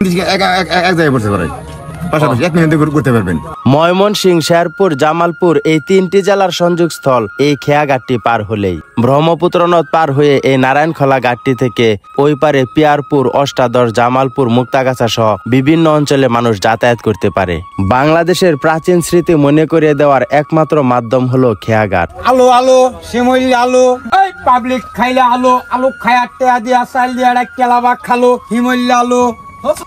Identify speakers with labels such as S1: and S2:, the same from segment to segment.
S1: এক জায়গায় পড়তে পারে, পাশাপাশি 1 মিনিটে ঘুরতে পারবেন।
S2: ময়মনসিংহ, শেরপুর, জামালপুর এই 3টি জেলার সংযোগস্থল এই খেয়াঘাটটি পার হলেই। ব্রহ্মপুত্র নদ পার হয়ে এই নারায়ণখোলা ঘাটটি থেকে ওই পারে পিয়ারপুর, অষ্টাদশ, জামালপুর, মুক্তাগাছা সহ বিভিন্ন অঞ্চলে মানুষ যাতায়াত করতে পারে। বাংলাদেশের প্রাচীন স্মৃতি মনে করিয়ে দেওয়ার একমাত্র মাধ্যম হলো খেয়াঘাট।
S3: আলো আলো শিমলি আলো, এই পাবলিক খাইলে আলো আলো খায়া টেয়া দিয়া চাল দিয়া কেলাবাগ খালো হিমল্য আলো।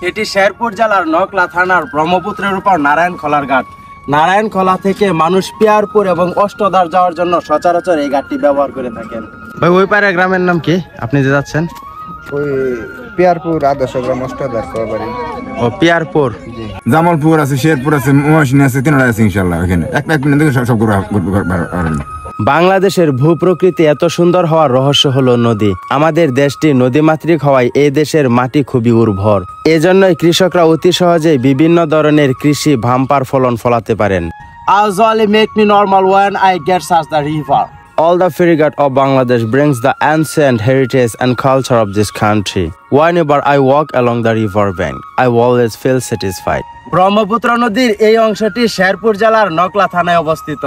S2: এটি শেরপুর জেলার নকলা থানার ব্রহ্মপুত্রের উপর নারায়ণখোলার ঘাট। নারায়ণখোলা থেকে মানুষ পিয়ারপুর এবং অষ্টদশ যাওয়ার জন্য সচরাচর এই ঘাটটি ব্যবহার করে থাকেন। ভাই, ওই পারে গ্রামের নাম কি আপনি যে যাচ্ছেন?
S4: ওই পিয়ারপুর আদর্শ গ্রাম অষ্টাদশ বাড়ি।
S2: ও পিয়ারপুর।
S1: জামালপুর আছে, শেরপুর আছে, ময়মনসিংহ আছে, 3টা আছে ইনশাআল্লাহ। এখানে এক মিনিটে সব ঘুরতে।
S2: বাংলাদেশের ভূপ্রকৃতি এত সুন্দর হওয়ার রহস্য হলো নদী। আমাদের দেশটি নদীমাতৃক হওয়ায় এই দেশের মাটি খুবই উর্বর। এজন্যই কৃষকরা অতি সহজেই বিভিন্ন ধরনের কৃষি বাম্পার ফলন ফলাতে পারেন। Usually make me normal when I get such the river. All the ferryboat of Bangladesh brings the ancient heritage and culture of this country. Whenever I walk along the river bank, I always feel satisfied. Brahmaputra নদীর এই অংশটি শেরপুর জেলার নকলা থানায় অবস্থিত।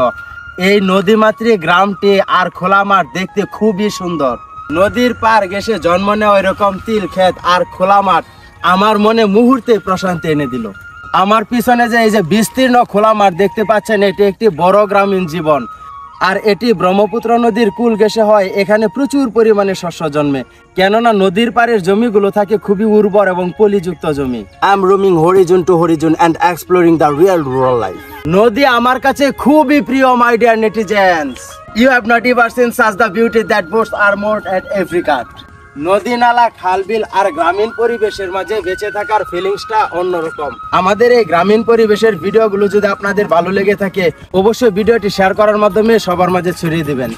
S2: এই নদীমাতৃক গ্রামটি আর খোলা মাঠ দেখতে খুবই সুন্দর। নদীর পার ঘেঁষে জন্ম নেওয়া এরকম তিল ক্ষেত আর খোলা মাঠ আমার মনে মুহূর্তে প্রশান্তি এনে দিল। আমার পিছনে যে এই যে বিস্তীর্ণ খোলা মাঠ দেখতে পাচ্ছেন, এটি একটি বড় গ্রামীণ জীবন। আর এটি ব্রহ্মপুত্র নদীর কূল ঘেঁষে হয়। এখানে প্রচুর পরিমাণে শস্য জন্মে, কেননা নদীর পাড়ের জমিগুলো থাকে খুবই উর্বর এবং পলিযুক্ত জমি। I am roaming horizon to horizon and exploring the real rural life. নদী আমার কাছে খুবই প্রিয়, my dear netizens. You have not ever seen such the beauty that boats are mode at every cut. নদী, নালা, খাল, বিল আর গ্রামীণ পরিবেশের মাঝে বেঁচে থাকার ফিলিংসটা অন্যরকম। আমাদের এই গ্রামীণ পরিবেশের ভিডিওগুলো যদি আপনাদের ভালো লেগে থাকে, অবশ্যই ভিডিওটি শেয়ার করার মাধ্যমে সবার মাঝে ছড়িয়ে দিবেন।